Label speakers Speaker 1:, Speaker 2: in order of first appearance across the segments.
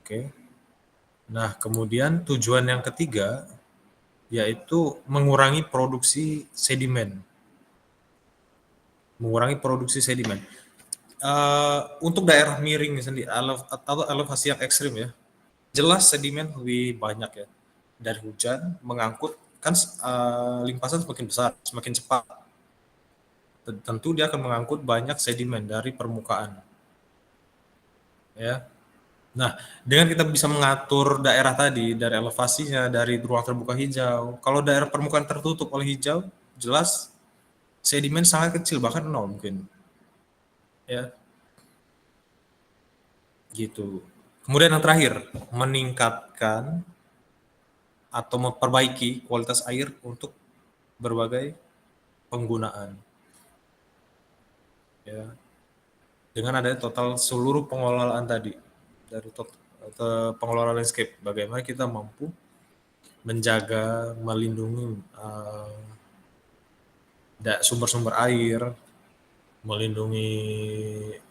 Speaker 1: Oke. Nah, kemudian tujuan yang ketiga yaitu mengurangi produksi sedimen. Mengurangi produksi sedimen. Untuk daerah miring sendiri atau elevasi yang ekstrim ya, jelas sedimen lebih banyak ya. Dari hujan mengangkut kan limpasan semakin besar, semakin cepat. Tentu dia akan mengangkut banyak sedimen dari permukaan. Ya. Nah, dengan kita bisa mengatur daerah tadi dari elevasinya, dari ruang terbuka hijau. Kalau daerah permukaan tertutup oleh hijau, jelas sedimen sangat kecil, bahkan nol mungkin. Ya, gitu. Kemudian yang terakhir, meningkatkan atau memperbaiki kualitas air untuk berbagai penggunaan. Ya, dengan adanya total seluruh pengelolaan tadi dari pengelolaan landscape, bagaimana kita mampu menjaga, melindungi sumber-sumber air, melindungi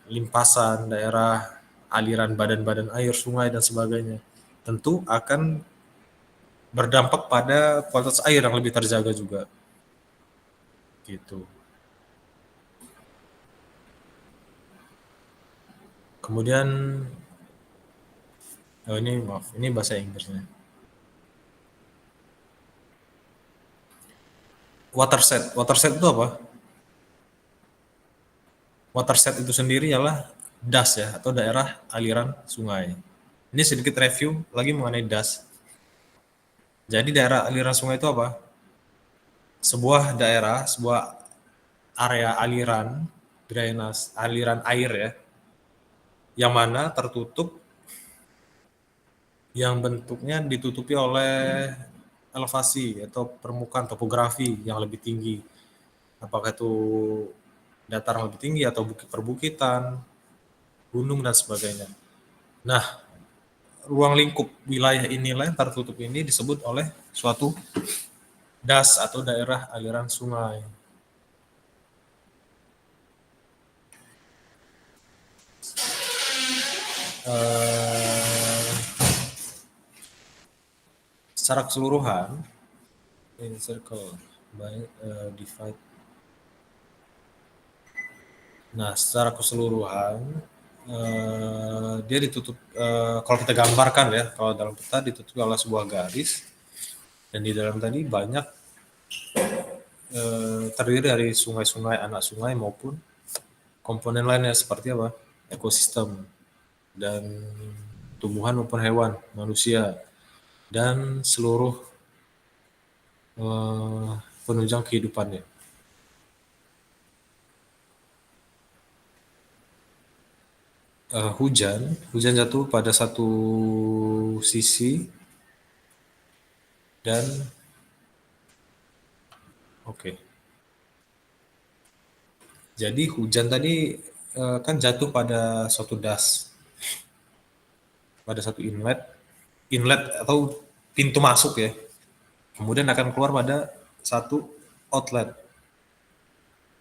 Speaker 1: limpasan daerah, aliran badan-badan air, sungai dan sebagainya. Tentu akan berdampak pada kualitas air yang lebih terjaga juga. Gitu. Kemudian ini maaf, ini bahasa Inggrisnya. Watershed. Watershed itu apa? Watershed itu sendiri ialah das ya, atau daerah aliran sungai. Ini sedikit review lagi mengenai das. Jadi daerah aliran sungai itu apa? Sebuah daerah, sebuah area aliran drainase, aliran air ya, yang mana tertutup, yang bentuknya ditutupi oleh elevasi atau permukaan topografi yang lebih tinggi. Apakah itu dataran lebih tinggi atau bukit perbukitan, gunung dan sebagainya. Nah, ruang lingkup wilayah inilah yang tertutup ini disebut oleh suatu das atau daerah aliran sungai. Secara keseluruhan, in circle by divide. Nah, secara keseluruhan dia ditutup, kalau kita gambarkan ya, kalau dalam peta ditutup oleh sebuah garis, dan di dalam tadi banyak terdiri dari sungai-sungai, anak sungai maupun komponen lainnya seperti apa? Ekosistem dan tumbuhan maupun hewan, manusia, dan seluruh penunjang kehidupannya. Hujan jatuh pada satu sisi dan oke. Jadi hujan tadi kan jatuh pada suatu das, pada satu inlet atau pintu masuk ya. Kemudian akan keluar pada satu outlet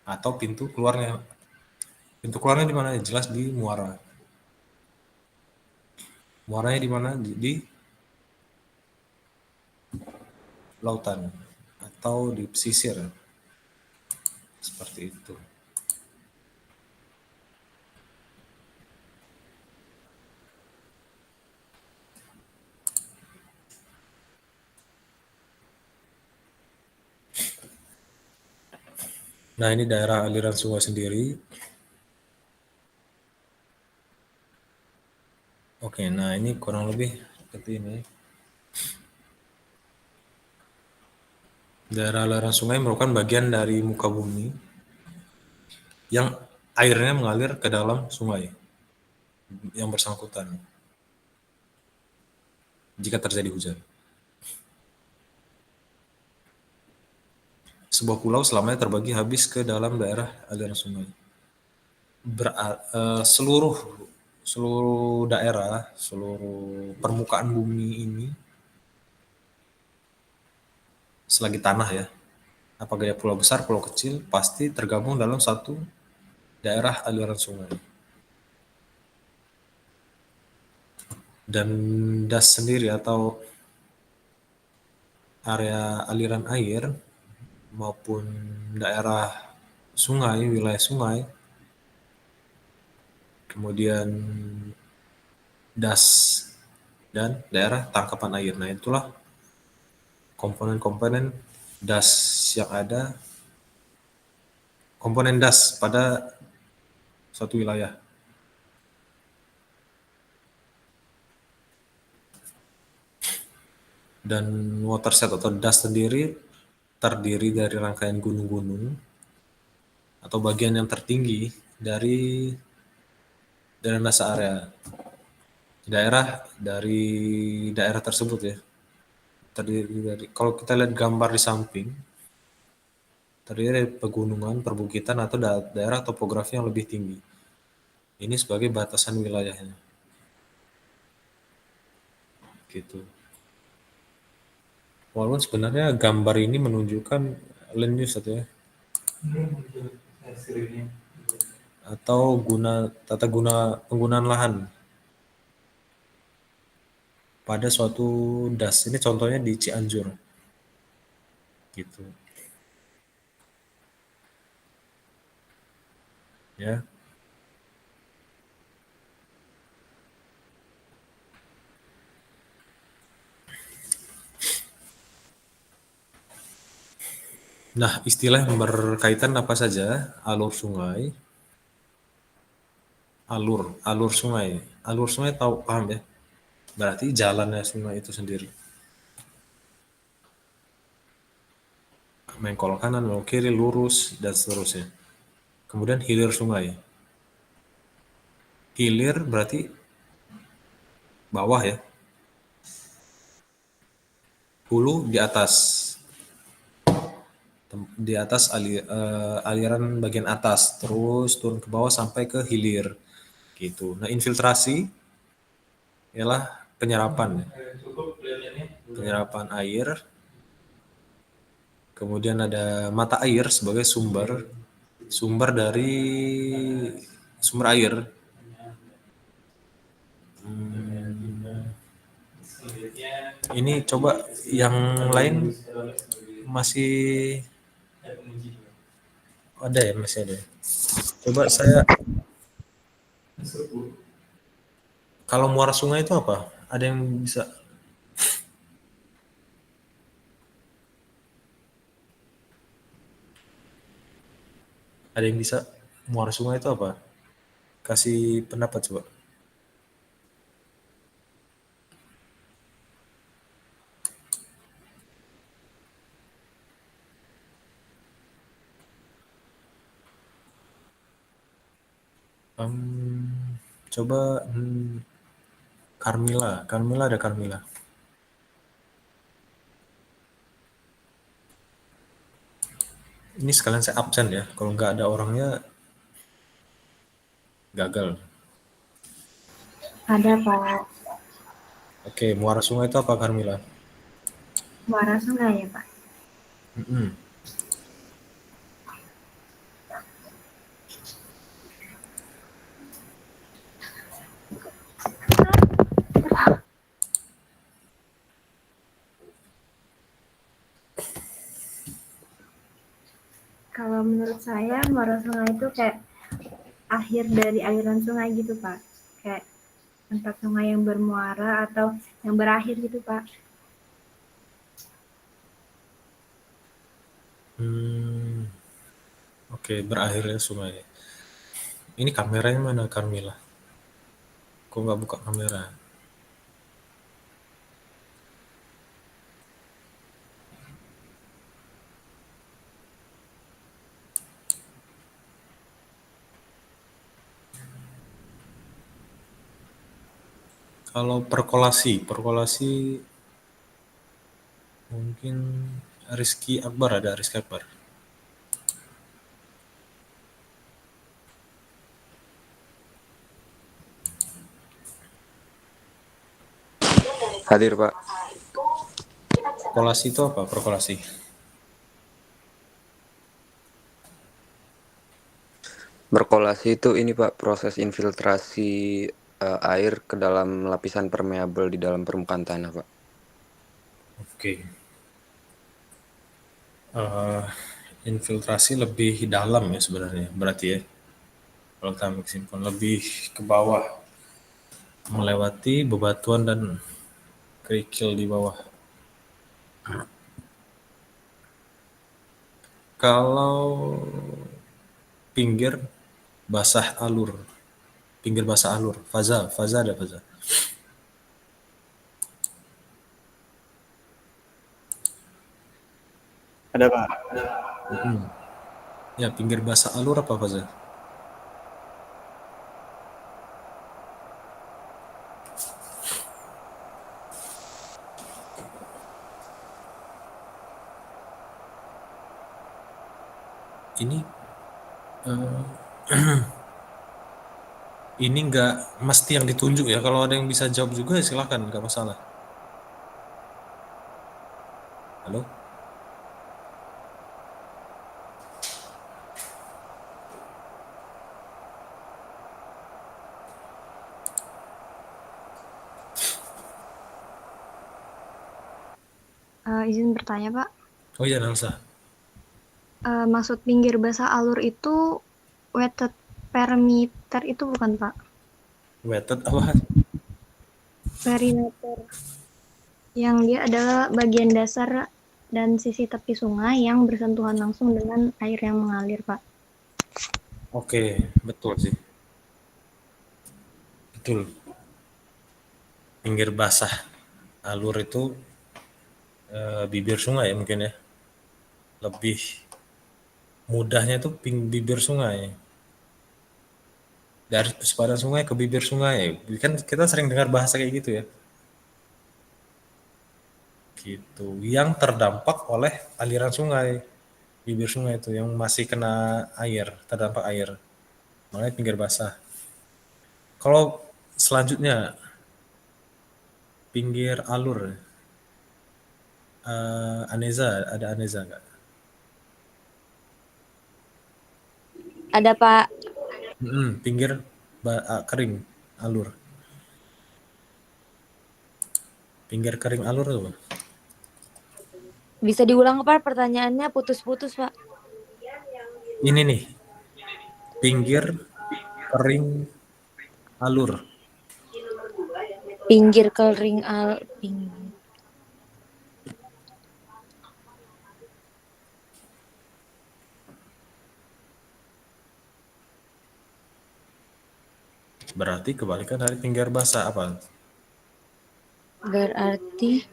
Speaker 1: atau pintu keluarnya. Pintu keluarnya di mana? Jelas di muara. Muaranya di mana? Di lautan atau di pesisir. Seperti itu. Nah, ini daerah aliran sungai sendiri. Oke, nah ini kurang lebih seperti ini. Daerah aliran sungai merupakan bagian dari muka bumi yang airnya mengalir ke dalam sungai yang bersangkutan jika terjadi hujan. Sebuah pulau selamanya terbagi habis ke dalam daerah aliran sungai. Seluruh daerah, seluruh permukaan bumi ini selagi tanah ya, apakah dia pulau besar, pulau kecil, pasti tergabung dalam satu daerah aliran sungai. Dan das sendiri atau area aliran air maupun daerah sungai, wilayah sungai, kemudian das dan daerah tangkapan air. Nah, itulah komponen-komponen das yang ada, komponen das pada suatu wilayah. Dan watershed atau das sendiri terdiri dari rangkaian gunung-gunung atau bagian yang tertinggi dari drainase area dari daerah tersebut ya. Terdiri dari, kalau kita lihat gambar di samping, terdiri dari pegunungan, perbukitan atau daerah topografi yang lebih tinggi. Ini sebagai batasan wilayahnya. Gitu. Walaupun sebenarnya gambar ini menunjukkan land use atau tata guna penggunaan lahan pada suatu das. Ini contohnya di Cianjur. Gitu. Ya. Nah, istilah yang berkaitan apa saja? Alur sungai, alur sungai. Alur sungai tahu paham ya? Berarti jalannya sungai itu sendiri. Mengkol kanan, mengkol kiri, lurus, dan seterusnya. Kemudian hilir sungai. Hilir berarti bawah ya. Hulu di atas. Di atas aliran bagian atas. Terus turun ke bawah sampai ke hilir. Gitu. Nah, infiltrasi ialah penyerapan. Penyerapan air. Kemudian ada mata air sebagai sumber dari sumber air. Ini coba yang lain masih ada ya, masih ada. Coba saya, kalau muara sungai itu apa? Ada yang bisa? Ada yang bisa? Muara sungai itu apa? Kasih pendapat coba. Coba Carmila ada Carmila. Ini sekalian saya absen ya. Kalau nggak ada orangnya gagal.
Speaker 2: Ada Pak.
Speaker 1: Oke, muara sungai itu apa Carmila?
Speaker 2: Muara sungai ya Pak. Kalau menurut saya muara sungai itu kayak akhir dari aliran sungai gitu Pak. Kayak tempat sungai yang bermuara atau yang berakhir gitu Pak.
Speaker 1: Oke, berakhirnya sungai. Ini kameranya mana Carmila? Kok nggak buka kamera? Kalau perkolasi mungkin Rizky Akbar, ada Rizky Akbar.
Speaker 3: Hadir Pak.
Speaker 1: Perkolasi itu apa? Perkolasi.
Speaker 3: Berkolasi itu ini Pak, proses infiltrasi air ke dalam lapisan permeabel di dalam permukaan tanah, Pak.
Speaker 1: Oke. Infiltrasi lebih dalam ya sebenarnya, berarti ya. Kalau kami simpon lebih ke bawah, melewati bebatuan dan kerikil di bawah. Kalau pinggir basah alur, pinggir basah alur, faza ada faza.
Speaker 4: Ada Pak.
Speaker 1: Ya, pinggir basah alur apa faza? Ini ini nggak mesti yang ditunjuk ya. Kalau ada yang bisa jawab juga ya silakan, nggak masalah. Halo?
Speaker 2: Izin bertanya, Pak.
Speaker 1: Oh iya, Nelsa.
Speaker 2: Maksud pinggir basah alur itu wetted perimeter itu bukan, Pak?
Speaker 1: Wetted apa?
Speaker 2: Perimeter. Yang dia adalah bagian dasar dan sisi tepi sungai yang bersentuhan langsung dengan air yang mengalir, Pak.
Speaker 1: Oke, betul sih. Betul. Pinggir basah alur itu bibir sungai ya mungkin ya. Lebih mudahnya itu bibir sungai. Dari sepadan sungai ke bibir sungai. Kan kita sering dengar bahasa kayak gitu ya. Gitu. Yang terdampak oleh aliran sungai. Bibir sungai itu yang masih kena air, terdampak air. Makanya pinggir basah. Kalau selanjutnya pinggir alur, Aneza, ada Aneza nggak?
Speaker 5: Ada Pak.
Speaker 1: Pinggir kering alur. Pinggir kering alur tuh, Pak.
Speaker 5: Bisa diulang Pak pertanyaannya, putus-putus Pak.
Speaker 1: Ini nih, pinggir kering alur.
Speaker 5: Pinggir kering pinggir.
Speaker 1: Berarti kebalikan dari pinggir basah apa?
Speaker 5: Berarti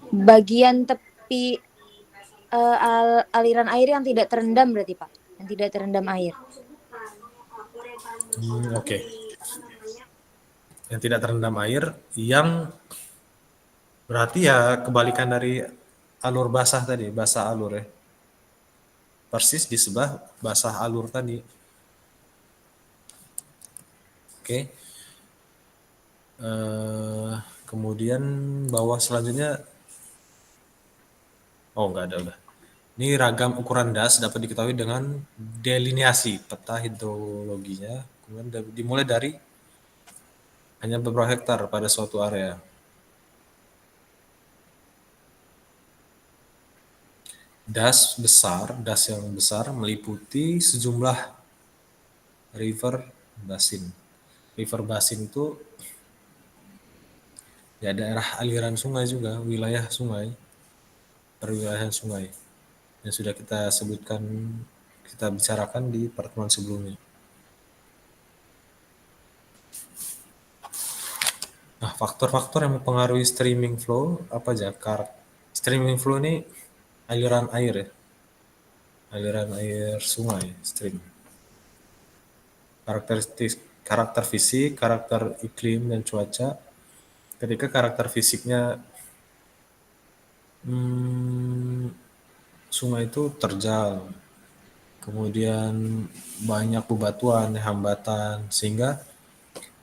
Speaker 5: bagian tepi aliran air yang tidak terendam berarti Pak. Yang tidak terendam air.
Speaker 1: Oke. Yang tidak terendam air, yang berarti ya kebalikan dari alur basah tadi, basah alur ya. Persis di sebelah basah alur tadi. Oke. Kemudian bawah selanjutnya, oh nggak ada udah. Ini ragam ukuran das dapat diketahui dengan delineasi peta hidrologinya. Kemudian dimulai dari hanya beberapa hektar pada suatu area. Das yang besar meliputi sejumlah river basin. River basin itu ya daerah aliran sungai juga, wilayah sungai, perwilayahan sungai yang sudah kita sebutkan, kita bicarakan di pertemuan sebelumnya. Nah, faktor-faktor yang mempengaruhi streaming flow apa aja? Streaming flow ini aliran air ya, aliran air sungai, stream. Karakter fisik, karakter iklim dan cuaca. Ketika karakter fisiknya sungai itu terjal, kemudian banyak bebatuan, hambatan, sehingga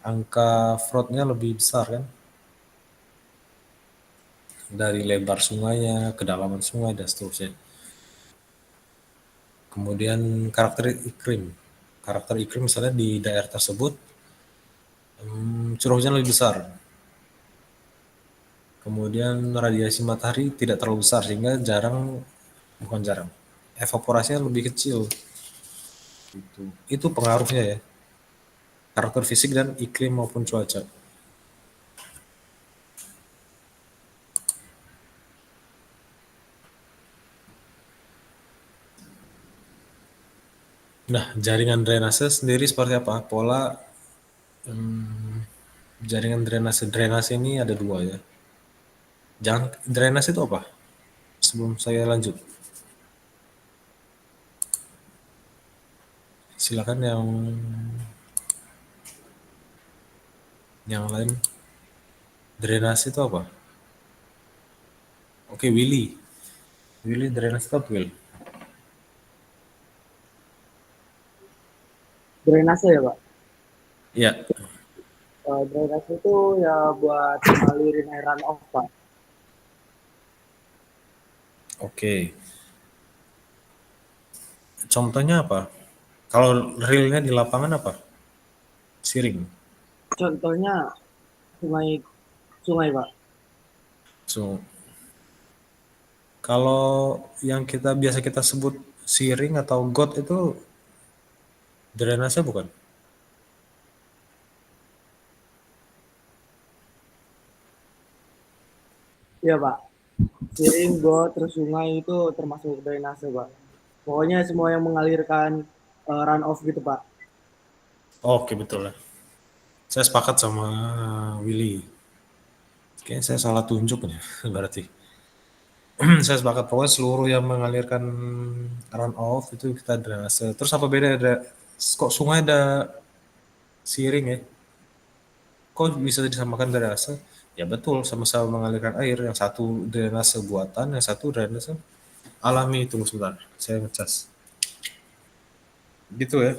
Speaker 1: angka floodnya lebih besar kan, dari lebar sungainya, kedalaman sungai dan seterusnya. Kemudian karakter iklim misalnya di daerah tersebut curah hujan lebih besar. Kemudian radiasi matahari tidak terlalu besar sehingga bukan jarang, evaporasinya lebih kecil. Itu pengaruhnya ya, karakter fisik dan iklim maupun cuaca. Nah, jaringan drainase sendiri seperti apa? Pola jaringan drainase ini ada dua ya. Drainase itu apa? Sebelum saya lanjut, silakan yang lain. Drainase itu apa? Oke, Willy. Willy, drainase itu apa, Will?
Speaker 4: Drainase ya Pak.
Speaker 1: Iya.
Speaker 4: Drainase itu ya buat ngalirin air runoff Pak.
Speaker 1: Oke. Contohnya apa? Kalau realnya di lapangan apa? Siring.
Speaker 4: Contohnya sungai Pak.
Speaker 1: So, kalau yang biasa kita sebut siring atau got itu drainase bukan?
Speaker 4: Iya Pak. Siring, got, terus sungai itu termasuk drainase Pak. Pokoknya semua yang mengalirkan runoff gitu Pak.
Speaker 1: Oke, betul lah. Saya sepakat sama Willy. Kayaknya saya salah tunjuk nih berarti. Saya sepakat, pokoknya seluruh yang mengalirkan runoff itu kita drainase. Terus apa beda kok sungai ada siring ya? Kok bisa disamakan drainase? Ya betul, sama-sama mengalirkan air. Yang satu drainase buatan, yang satu drainase alami. Tunggu sebentar, saya ngecas. Gitu ya.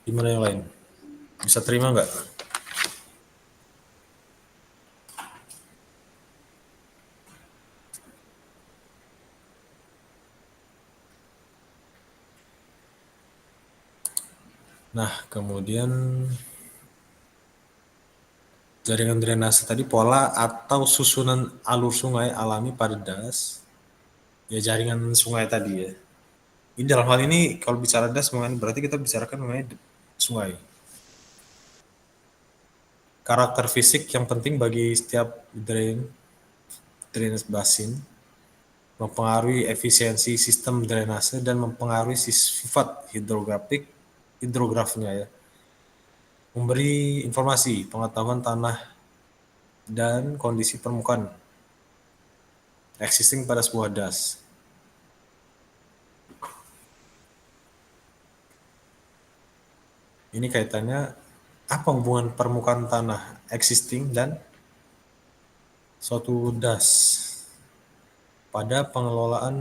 Speaker 1: Gimana yang lain? Bisa terima nggak? Nah, kemudian jaringan drainase tadi pola atau susunan alur sungai alami pada das. Ya jaringan sungai tadi ya. Ini dalam hal ini kalau bicara das berarti kita bicarakan mengenai sungai. Karakter fisik yang penting bagi setiap drainase basin mempengaruhi efisiensi sistem drainase dan mempengaruhi sifat hidrografnya ya. Memberi informasi pengetahuan tanah dan kondisi permukaan existing pada sebuah das. Ini kaitannya apa hubungan permukaan tanah existing dan suatu das pada pengelolaan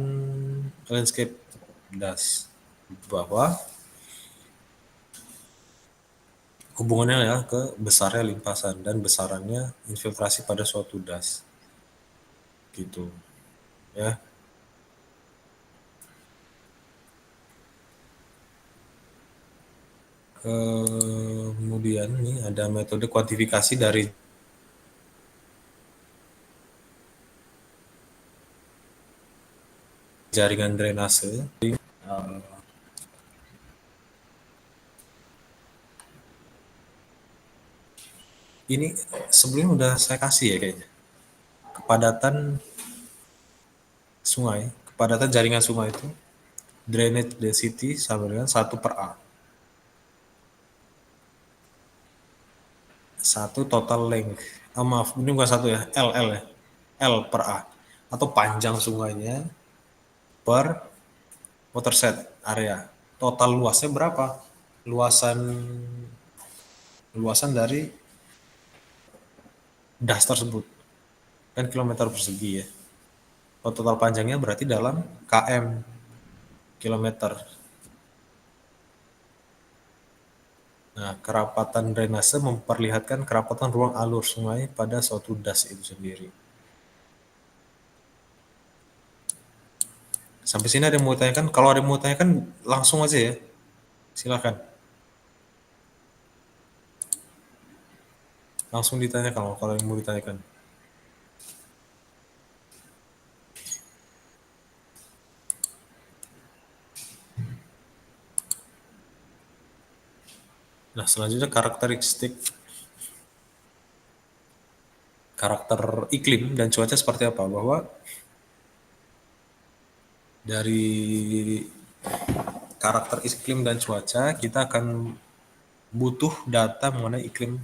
Speaker 1: landscape das, bahwa hubungannya ya ke besarnya limpasan dan besarannya infiltrasi pada suatu das gitu ya. Kemudian nih ada metode kuantifikasi dari jaringan drainase. Ini sebelumnya udah saya kasih ya kayaknya. Kepadatan jaringan sungai itu drainage density sama dengan 1/A. 1 total length. Maaf, ini bukan 1 ya, L ya. L/A. Atau panjang sungainya per watershed area. Total luasnya berapa? Luasan dari das tersebut. Kan kilometer persegi ya. Total panjangnya berarti dalam km, kilometer. Nah, kerapatan drainase memperlihatkan kerapatan ruang alur sungai pada suatu das itu sendiri. Sampai sini ada yang mau tanyakan? Kalau ada yang mau tanyakan langsung aja ya. Silakan. Langsung ditanya kalau yang mau ditanyakan. Nah, selanjutnya karakter iklim dan cuaca seperti apa? Bahwa dari karakter iklim dan cuaca kita akan butuh data mengenai iklim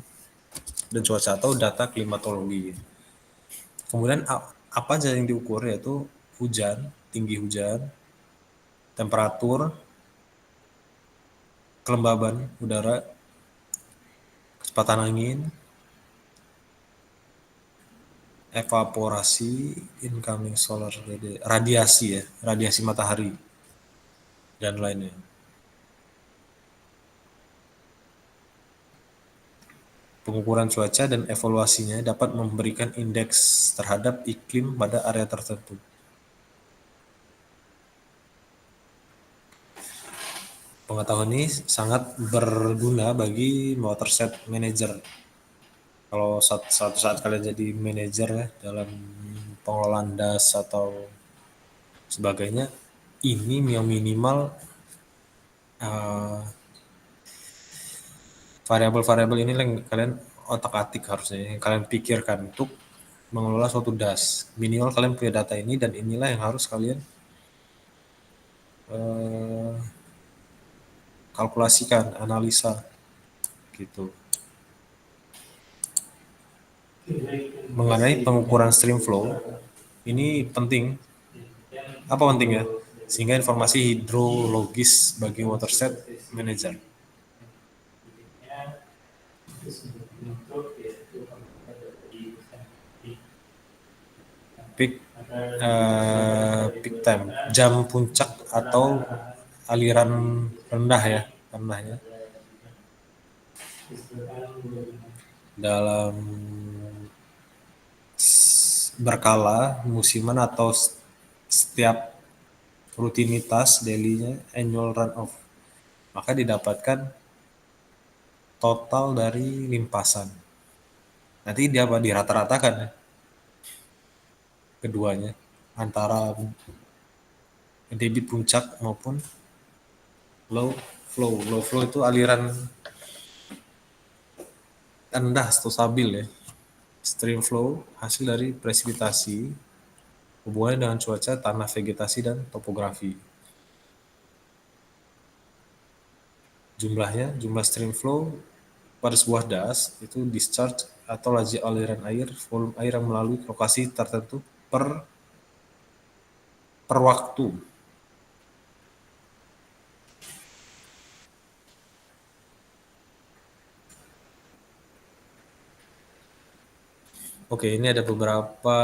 Speaker 1: dan cuaca atau data klimatologi. Kemudian apa aja yang diukur, yaitu hujan, tinggi hujan, temperatur, kelembaban udara, kecepatan angin, evaporasi, incoming solar radiasi ya, radiasi matahari dan lainnya. Pengukuran cuaca dan evaluasinya dapat memberikan indeks terhadap iklim pada area tertentu. Pengetahuan ini sangat berguna bagi watershed manager. Kalau suatu saat kalian jadi manajer ya, dalam pengelolaan das atau sebagainya, ini yang minimal variabel-variabel ini yang kalian otak-atik harusnya, yang kalian pikirkan untuk mengelola suatu das. Minimal kalian punya data ini, dan inilah yang harus kalian kalkulasikan, analisa gitu. Mengenai pengukuran stream flow, ini penting. Apa pentingnya? Sehingga informasi hidrologis bagi watershed manager. Peak time, jam puncak atau aliran rendahnya dalam berkala musiman atau setiap rutinitas daily-nya, annual runoff, maka didapatkan total dari limpasan. Nanti dia dirata-ratakan ya, keduanya, antara debit puncak maupun low flow. Low flow itu aliran rendah atau stabil ya. Stream flow hasil dari presipitasi, hubungannya dengan cuaca, tanah, vegetasi, dan topografi. Jumlah stream flow pada sebuah das itu discharge atau laju aliran air, volume air yang melalui lokasi tertentu per waktu. Oke, ini ada beberapa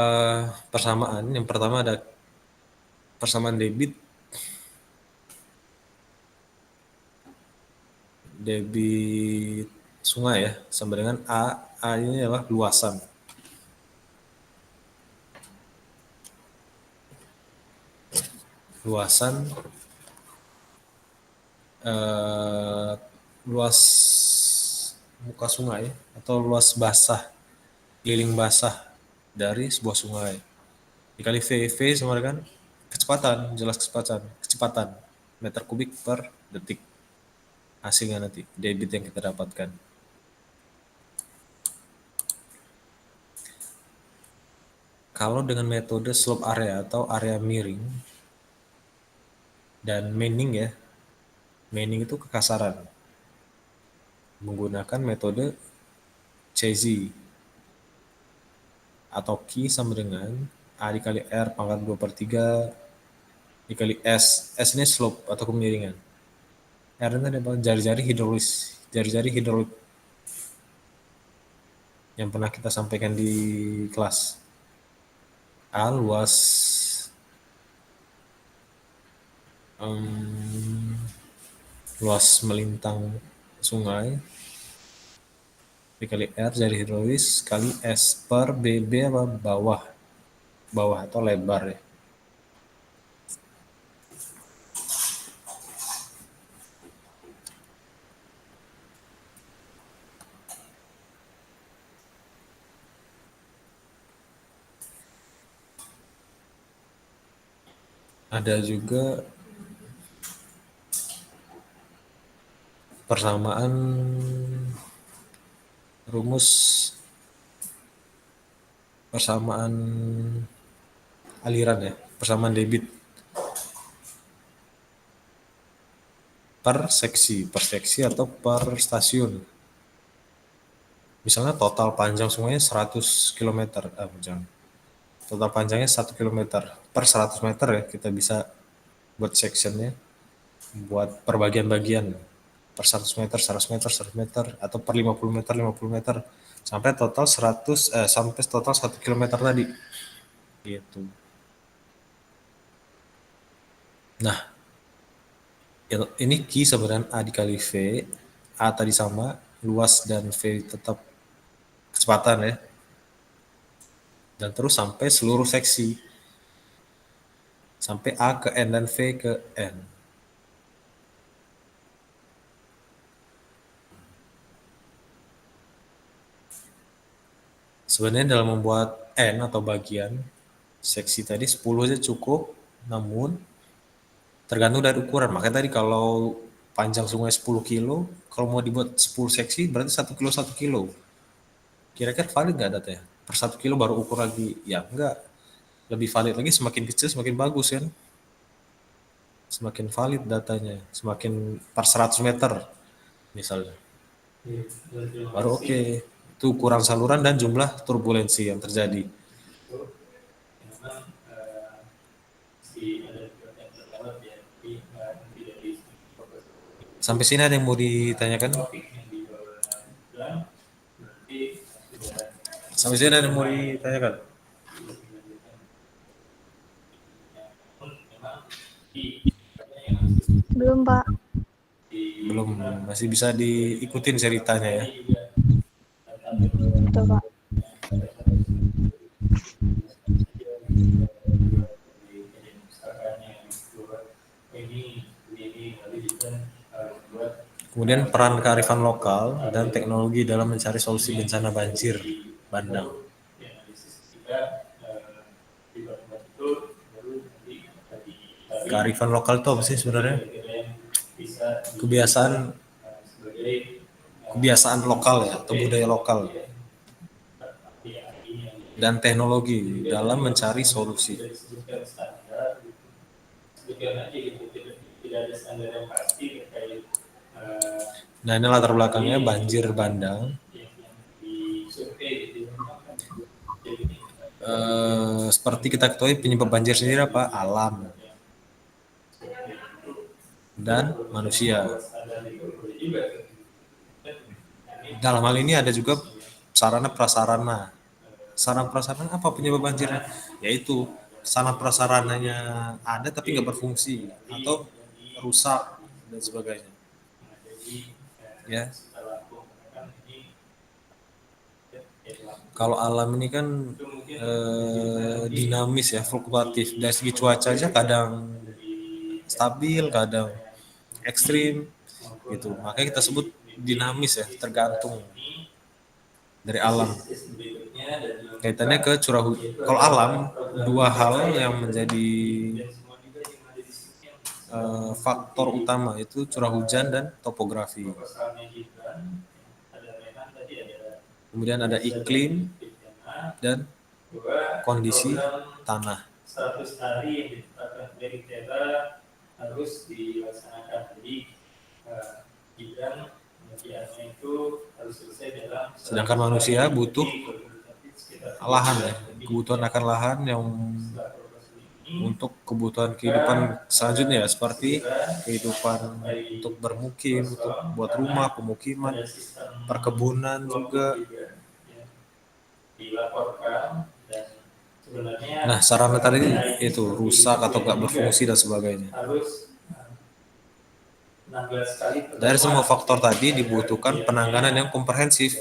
Speaker 1: persamaan. Yang pertama ada persamaan debit sungai ya, sama dengan A ini adalah luasan. Luas muka sungai atau luas basah, keliling basah dari sebuah sungai dikali V sama dengan kecepatan meter kubik per detik. Hasilnya nanti debit yang kita dapatkan. Kalau dengan metode slope area atau area miring dan manning ya, manning itu kekasaran, menggunakan metode Chesy atau Q sama dengan A dikali R pangkat 2/3 dikali S. S ini slope atau kemiringan. R ini adalah jari-jari hidrolik yang pernah kita sampaikan di kelas. A luas melintang sungai dikali R jari hidrolis kali S per BB apa bawah atau lebar ya. Ada juga persamaan rumus persamaan aliran ya, persamaan debit per seksi atau per stasiun. Misalnya total panjang sungainya 100 km, total panjangnya 1 km per 100 meter ya, kita bisa buat sectionnya, buat perbagian-bagian per 100 meter, 100 meter, 100 meter, atau per 50 meter, 50 meter, sampai total 1 km tadi. Gitu. Nah, ini Q sebenarnya A dikali V, A tadi sama, luas dan V tetap kecepatan ya. Dan terus sampai seluruh seksi. Sampai A ke N dan V ke N. Sebenarnya dalam membuat N atau bagian, seksi tadi 10 aja cukup, namun tergantung dari ukuran. Makanya tadi kalau panjang sungai 10 kilo, kalau mau dibuat 10 seksi berarti 1 kilo 1 kilo. Kira-kira valid nggak datanya? Per 1 kilo baru ukur lagi. Ya enggak. Lebih valid lagi semakin kecil semakin bagus kan. Semakin valid datanya. Semakin per 100 meter misalnya. Baru oke. Itu ukuran saluran dan jumlah turbulensi yang terjadi. Sampai sini ada yang mau ditanyakan? Sampai sini ada yang mau ditanyakan?
Speaker 2: Belum, Pak.
Speaker 1: Belum, masih bisa diikutin ceritanya ya.
Speaker 2: Betul, Pak.
Speaker 1: Kemudian peran kearifan lokal dan teknologi dalam mencari solusi bencana banjir bandang. Kearifan lokal itu apa sih sebenarnya? Kebiasaan lokal ya, atau budaya lokal. Dan teknologi dalam mencari solusi. Nah, ini latar belakangnya banjir bandang. Seperti kita ketahui penyebab banjir sendiri apa? Alam dan manusia. Dalam hal ini ada juga sarana prasarana. Sarana prasarana apa penyebab banjirnya? Yaitu sarana prasarananya ada tapi nggak berfungsi atau rusak dan sebagainya. Ya. Kalau alam ini kan dinamis ya, fluktuatif. Dari segi cuaca aja kadang stabil, kadang ekstrim gitu. Makanya kita sebut dinamis ya, tergantung dari alam. Kaitannya ke curah hujan. Kalau alam, dua hal yang menjadi faktor utama itu curah hujan dan topografi. Kemudian ada iklim dan kondisi tanah.
Speaker 6: 100 hari yang ditetapkan dari harus dilaksanakan. Jadi bidang pengerjaannya itu harus selesai dalam.
Speaker 1: Sedangkan manusia butuh lahan ya, kebutuhan akan lahan yang untuk kebutuhan kehidupan selanjutnya ya, seperti kehidupan untuk bermukim, untuk buat rumah, pemukiman, perkebunan juga. Nah, sarana tadi itu rusak atau nggak berfungsi dan sebagainya. Dari semua faktor tadi dibutuhkan penanganan yang komprehensif,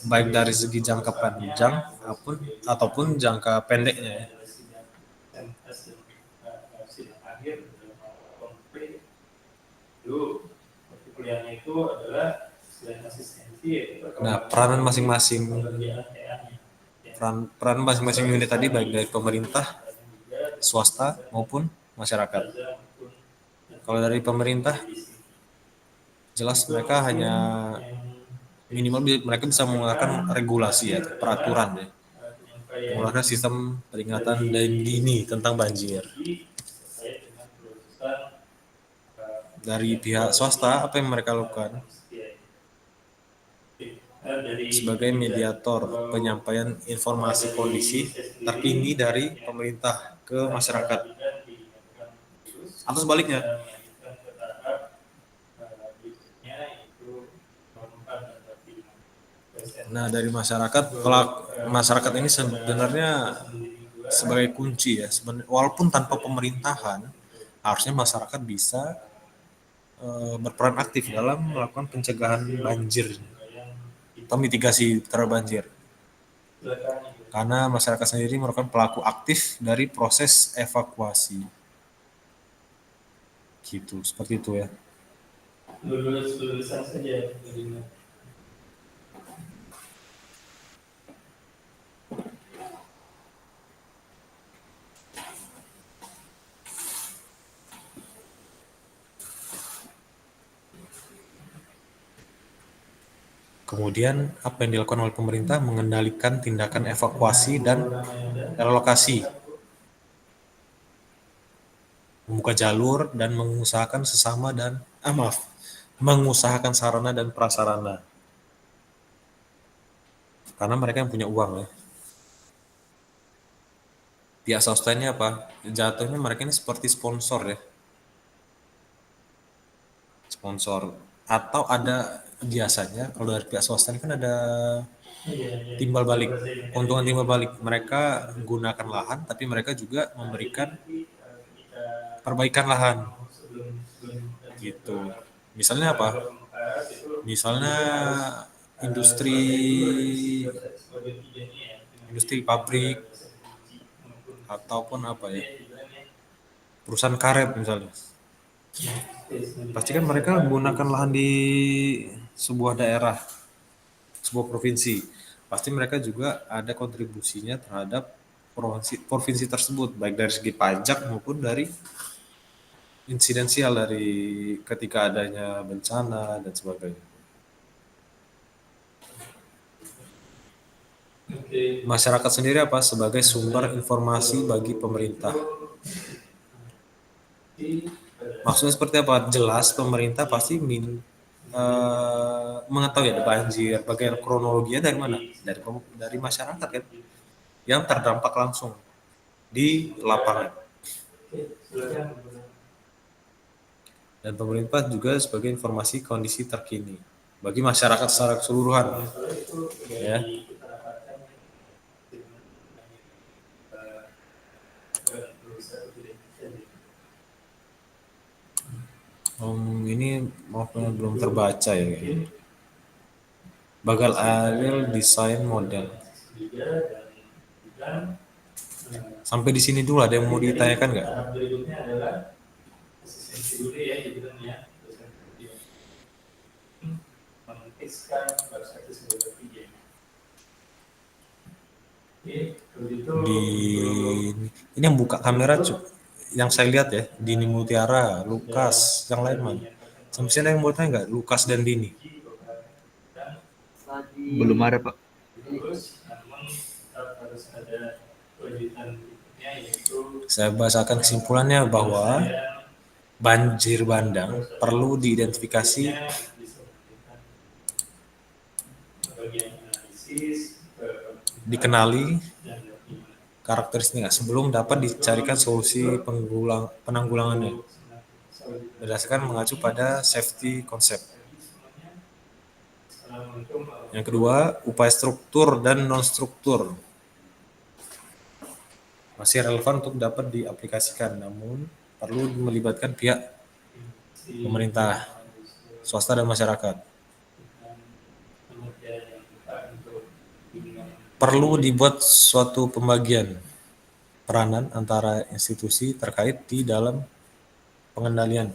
Speaker 1: baik dari segi jangka panjang ataupun jangka pendeknya. Nah, peranan masing-masing unit tadi baik dari pemerintah, swasta maupun masyarakat. Kalau dari pemerintah, jelas mereka hanya minimal mereka bisa mengeluarkan regulasi ya, peraturan ya, mengeluarkan sistem peringatan dini tentang banjir. Dari pihak swasta, apa yang mereka lakukan? Sebagai mediator penyampaian informasi kondisi terkini dari pemerintah ke masyarakat. Atau sebaliknya. Nah, dari masyarakat, masyarakat ini sebenarnya sebagai kunci ya. Walaupun tanpa pemerintahan, harusnya masyarakat bisa berperan aktif dalam melakukan pencegahan banjir atau mitigasi terhadap banjir. Karena masyarakat sendiri merupakan pelaku aktif dari proses evakuasi. Gitu, seperti itu ya.
Speaker 6: Lulusan saja.
Speaker 1: Kemudian apa yang dilakukan oleh pemerintah? Mengendalikan tindakan evakuasi dan relokasi, membuka jalur dan mengusahakan mengusahakan sarana dan prasarana. Karena mereka yang punya uang ya. Pihak swasta ini apa? Jatuhnya mereka ini seperti sponsor ya. Sponsor. Atau ada biasanya kalau dari pihak swasta ini kan ada timbal balik, keuntungan timbal balik. Mereka gunakan lahan, tapi mereka juga memberikan perbaikan lahan. Gitu. Misalnya apa? Misalnya industri pabrik ataupun apa ya? Perusahaan karet misalnya. Pasti kan mereka menggunakan lahan di sebuah daerah, sebuah provinsi. Pasti mereka juga ada kontribusinya terhadap provinsi tersebut, baik dari segi pajak maupun dari insidensial, dari ketika adanya bencana dan sebagainya. Masyarakat sendiri apa? Sebagai sumber informasi bagi pemerintah. Maksudnya seperti apa? Jelas pemerintah pasti mengetahui ada banjir, bagian kronologinya dari mana? Dari masyarakat kan, yang terdampak langsung di lapangan. Dan pemerintah juga sebagai informasi kondisi terkini bagi masyarakat secara keseluruhan. Ya. Ini maafnya belum terbaca ya. Bagal Ariel desain model. Sampai di sini dulu, ada yang mau ditanyakan nggak?
Speaker 6: Berikutnya adalah asistensi dulu ya, mengetikkan perspektif sebagai tiga.
Speaker 1: Ini yang buka kamera yang saya lihat ya, Dini Mutiara, Lukas, yang lain mana? Sampai sini yang mau tanya nggak? Lukas dan Dini?
Speaker 7: Belum ada, Pak.
Speaker 1: Saya bahasakan kesimpulannya bahwa banjir bandang perlu diidentifikasi, dikenali karakteristiknya sebelum dapat dicarikan solusi penanggulangannya berdasarkan mengacu pada safety concept. Yang kedua, upaya struktur dan non-struktur masih relevan untuk dapat diaplikasikan, namun perlu melibatkan pihak pemerintah, swasta, dan masyarakat. Perlu dibuat suatu pembagian peranan antara institusi terkait di dalam pengendalian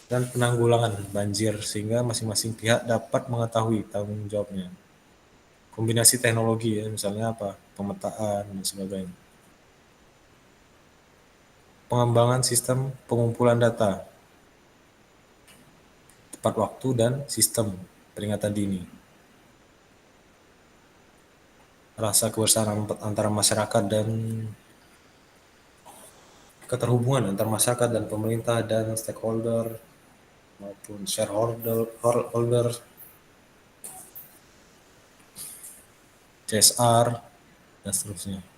Speaker 1: dan penanggulangan banjir sehingga masing-masing pihak dapat mengetahui tanggung jawabnya. Kombinasi teknologi ya, misalnya apa? Pemetaan dan sebagainya. pengembangan sistem pengumpulan data, tepat waktu, dan sistem peringatan dini. Rasa kebersamaan antara masyarakat dan keterhubungan antara masyarakat dan pemerintah dan stakeholder maupun shareholder, CSR, dan seterusnya.